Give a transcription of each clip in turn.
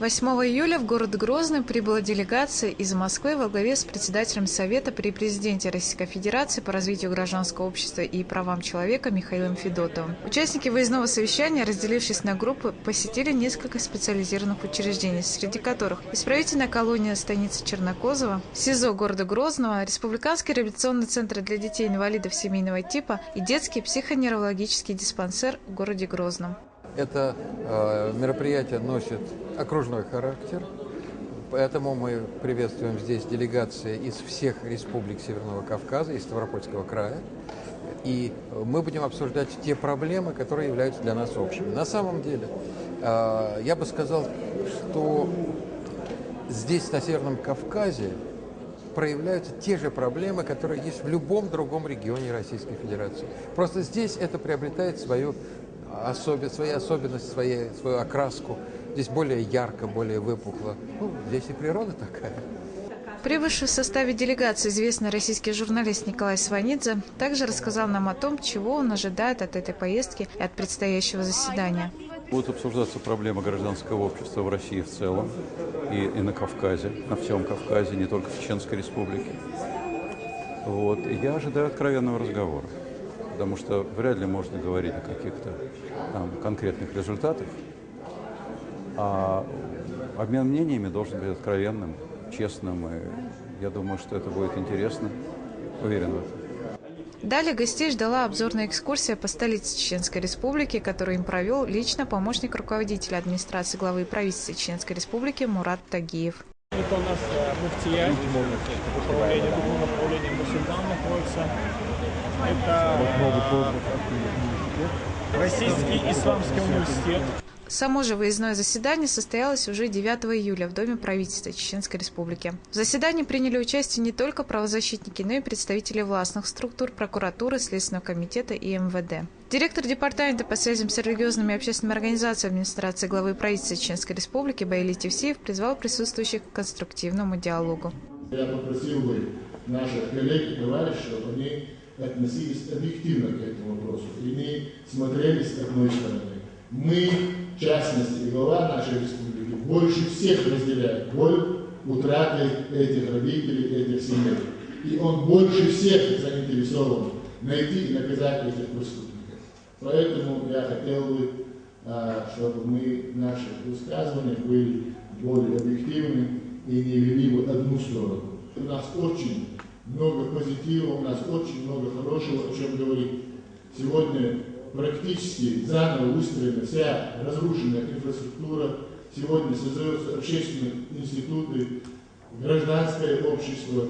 8 июля в город Грозный прибыла делегация из Москвы во главе с председателем Совета при президенте Российской Федерации по развитию гражданского общества и правам человека Михаилом Федотовым. Участники выездного совещания, разделившись на группы, посетили несколько специализированных учреждений, среди которых исправительная колония станицы Чернокозово, СИЗО города Грозного, Республиканский реабилитационный центр для детей-инвалидов семейного типа и детский психоневрологический диспансер в городе Грозном. Это мероприятие носит окружной характер, поэтому мы приветствуем здесь делегации из всех республик Северного Кавказа, из Ставропольского края. И мы будем обсуждать те проблемы, которые являются для нас общими. На самом деле, я бы сказал, что здесь, на Северном Кавказе, проявляются те же проблемы, которые есть в любом другом регионе Российской Федерации. Просто здесь это приобретает свои особенности, свою окраску. Здесь более ярко, более выпукло. Здесь и природа такая. Прибывший в составе делегации известный российский журналист Николай Сванидзе также рассказал нам о том, чего он ожидает от этой поездки и от предстоящего заседания. Будут обсуждаться проблемы гражданского общества в России в целом и на Кавказе, на всем Кавказе, не только в Чеченской Республике. И я ожидаю откровенного разговора, потому что вряд ли можно говорить о каких-то конкретных результатах, а обмен мнениями должен быть откровенным, честным, и я думаю, что это будет интересно, уверен в этом. Далее гостей ждала обзорная экскурсия по столице Чеченской Республики, которую им провел лично помощник руководителя администрации главы правительства Чеченской Республики Мурат Тагиев. Это у нас муфтия, управление Мусульман находится. Это Российский исламский университет. Само же выездное заседание состоялось уже 9 июля в Доме правительства Чеченской Республики. В заседании приняли участие не только правозащитники, но и представители властных структур, прокуратуры, Следственного комитета и МВД. Директор департамента по связям с религиозными и общественными организациями администрации главы правительства Чеченской Республики Баили Тевсеев призвал присутствующих к конструктивному диалогу. Я попросил бы наших коллег и товарищей, чтобы они относились объективно к этому вопросу и не смотрели с одной стороны. Мы, в частности, глава нашей республики, больше всех разделяет боль утраты этих родителей, этих семей. И он больше всех заинтересован найти и наказать этих преступников. Поэтому я хотел бы, чтобы мы в наших высказываниях были более объективны и не вели бы одну сторону. У нас очень много позитива, у нас очень много хорошего, о чем говорить. Сегодня практически заново выстроена вся разрушенная инфраструктура. Сегодня создаются общественные институты, гражданское общество.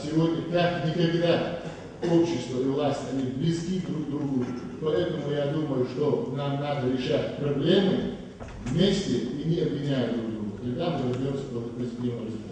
Сегодня как никогда общество и власть, они близки друг к другу. Поэтому я думаю, что нам надо решать проблемы вместе и не обвиняя друг друга. Тогда мы добьемся позитивного результата.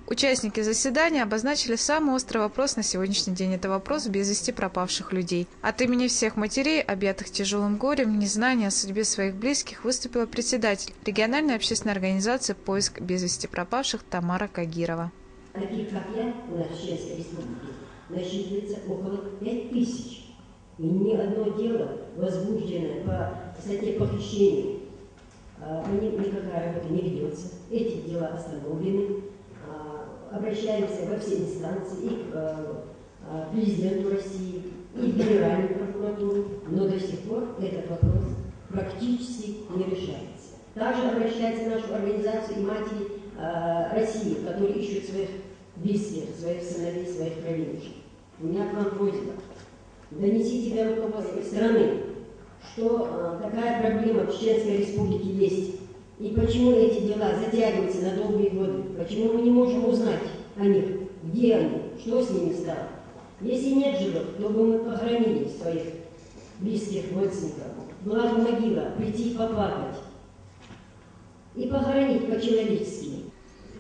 Участники заседания обозначили самый острый вопрос на сегодняшний день. Это вопрос без вести пропавших людей. От имени всех матерей, объятых тяжелым горем, незнания о судьбе своих близких, выступила председатель региональной общественной организации «Поиск без вести пропавших» Тамара Кагирова. Таких, как я, у нас в Чеченской Республике насчитывается около 5000. И ни одно дело, возбужденное по статье похищения, никакая работа не ведется. Эти дела остановлены. Обращаемся во все инстанции, и к президенту России, и в Генеральную прокуратуру, но до сих пор этот вопрос практически не решается. Также обращается в нашу организацию и матери России, которые ищут своих близких, своих сыновей, своих правителей. У меня к вам просьба. Донесите до руководства страны, что такая проблема в Чеченской Республике есть. И почему эти дела затягиваются на долгие годы? Почему мы не можем узнать о них? Где они? Что с ними стало? Если нет живых, то бы мы похоронили своих близких родственников. Была бы могила, прийти поплакать и похоронить по-человечески.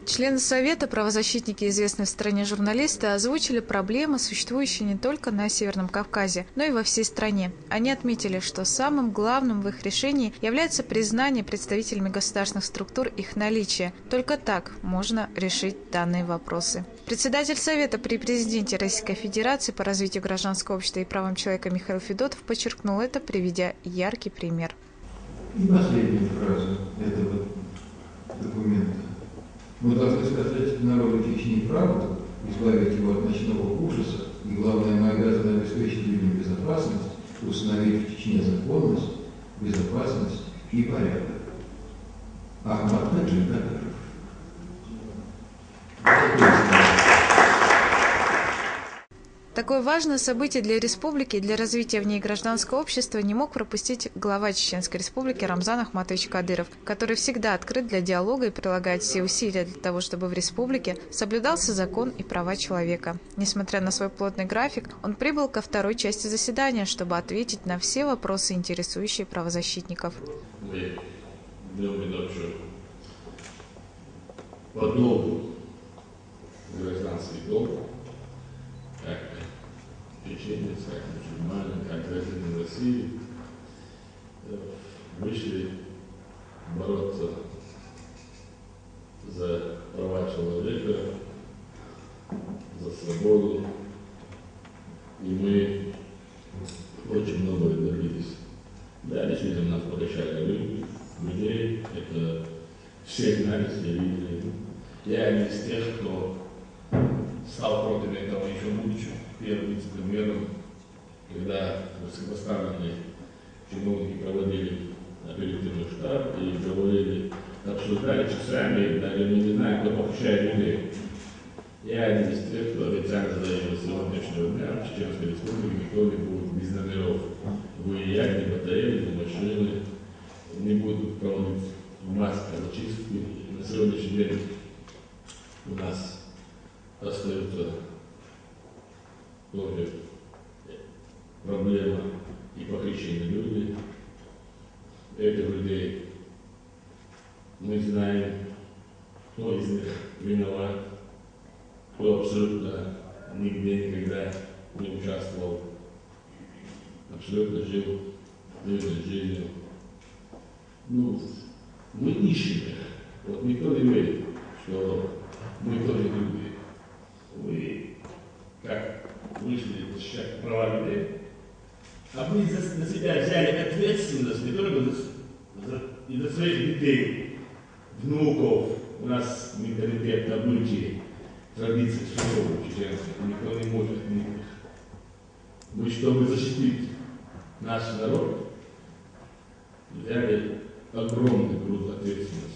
Члены Совета, правозащитники и известные в стране журналисты озвучили проблемы, существующие не только на Северном Кавказе, но и во всей стране. Они отметили, что самым главным в их решении является признание представителями государственных структур их наличия. Только так можно решить данные вопросы. Председатель Совета при президенте Российской Федерации по развитию гражданского общества и правам человека Михаил Федотов подчеркнул это, приведя яркий пример. И последняя фраза. Это Мы должны сказать народу Чечни правду, избавить его от ночного ужаса, и главное, мы обязаны обеспечить людям безопасность, установить в Чечне законность, безопасность и порядок. Ахмад Хаджикадыров. Такое важное событие для республики и для развития в ней гражданского общества не мог пропустить глава Чеченской республики Рамзан Ахматович Кадыров, который всегда открыт для диалога и прилагает все усилия для того, чтобы в республике соблюдался закон и права человека. Несмотря на свой плотный график, он прибыл ко второй части заседания, чтобы ответить на все вопросы, интересующие правозащитников. Мы делаем дальше подобный гражданский долг, как чеченец, как мусульманин, как гражданин России, вышли бороться за права человека, за свободу, и мы очень многое добились. Да, действительно, нас покачали людей, это все знали, все видели. Я не из тех, кто стал против этого еще будучи первым вице-премьером, когда высокопоставленные чиновники проводили оперативный штаб и говорили, обсуждали часами, даже мы не знаем, кто похищает людей. Я один из тех, кто официально заявил сегодняшнего дня в Чеченской республике никто не будет без номеров выезжать, ни БТР, ни машины, не будут проводить маски, зачистки. На сегодняшний день у нас остается тоже проблема и похищение людей. Этих людей мы знаем, кто из них виноват, кто абсолютно нигде никогда не участвовал, абсолютно жил мирной жизнью. Ну, мы ищем их. Вот никто не верит, что мы тоже люди. Вы как вышли защищать права людей, а мы на себя взяли ответственность не только и за своих детей, внуков. У нас менталитет, обычаи, традиции суровые чеченских, никто не может отменить. Мы, чтобы защитить наш народ, взяли огромный груз ответственности.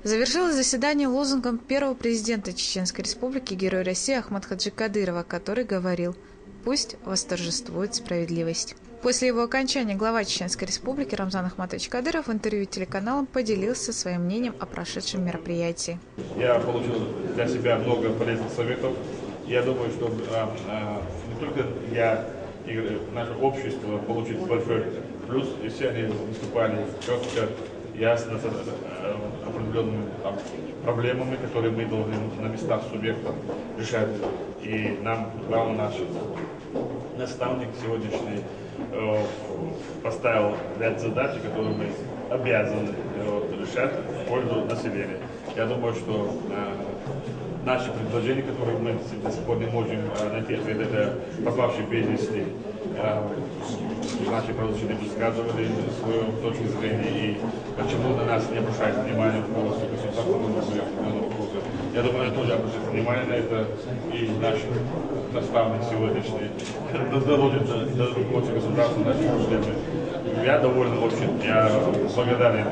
Завершилось заседание лозунгом первого президента Чеченской республики, героя России Ахмада Хаджи Кадырова, который говорил: «Пусть восторжествует справедливость». После его окончания глава Чеченской республики Рамзан Ахматович Кадыров в интервью телеканалам поделился своим мнением о прошедшем мероприятии. Я получил для себя много полезных советов. Я думаю, что не только я и наше общество получит большой плюс, и все они выступали четко, ясно, с определенными проблемами, которые мы должны на местах субъектов решать. И нам главный наш наставник сегодняшний поставил ряд задач, которые мы обязаны решать в пользу населения. Я думаю, что наши предложения, которые мы до сих пор не можем найти ответ, это попавшие без вести. Наши правозащитники высказывали свою точку зрения и почему на нас не обращают внимания по государственному вопросу. Я думаю, тоже обращают внимание на это, и наш наставник сегодняшний доводит до руководства государства наши проблемы. Я доволен очень, я благодарен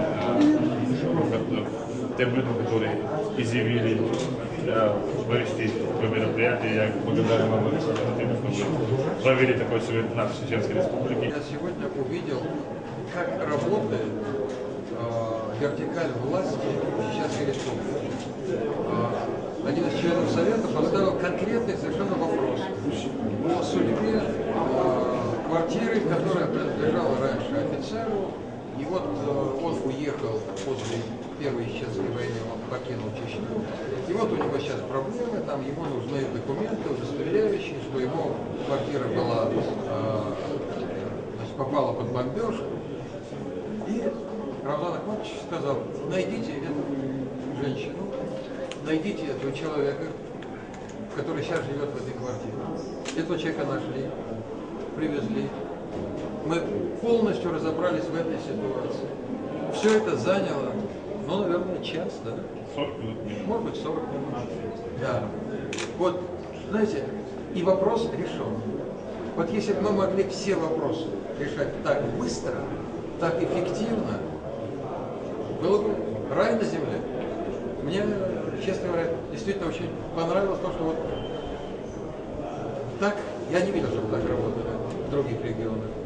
тем людям, которые изъявили провести такое мероприятие. Я благодарен вам за тем, что вы провели такой совет в нашей Чеченской республике. Я сегодня увидел, как работает вертикаль власти в Чеченской республике. Один из членов Совета поставил конкретный совершенно вопрос о судьбе квартиры, которая принадлежала раньше офицеру. И вот он уехал после Первой Чеченской войны, он покинул Чечню. И вот у него сейчас проблемы, там ему нужны документы, удостоверяющие, что его квартира была, попала под бомбежку. И Рамзан Ахматович сказал: найдите эту женщину, найдите этого человека, который сейчас живет в этой квартире. Этого человека нашли, привезли. Мы полностью разобрались в этой ситуации. Все это заняло Ну, наверное, час, да? 40 минут минимум. Может быть, 40 минут. Да. Вот, знаете, и вопрос решен. Вот если бы мы могли все вопросы решать так быстро, так эффективно, было бы рай на земле. Мне, честно говоря, действительно очень понравилось то, что вот так, я не видел, чтобы так работали в других регионах.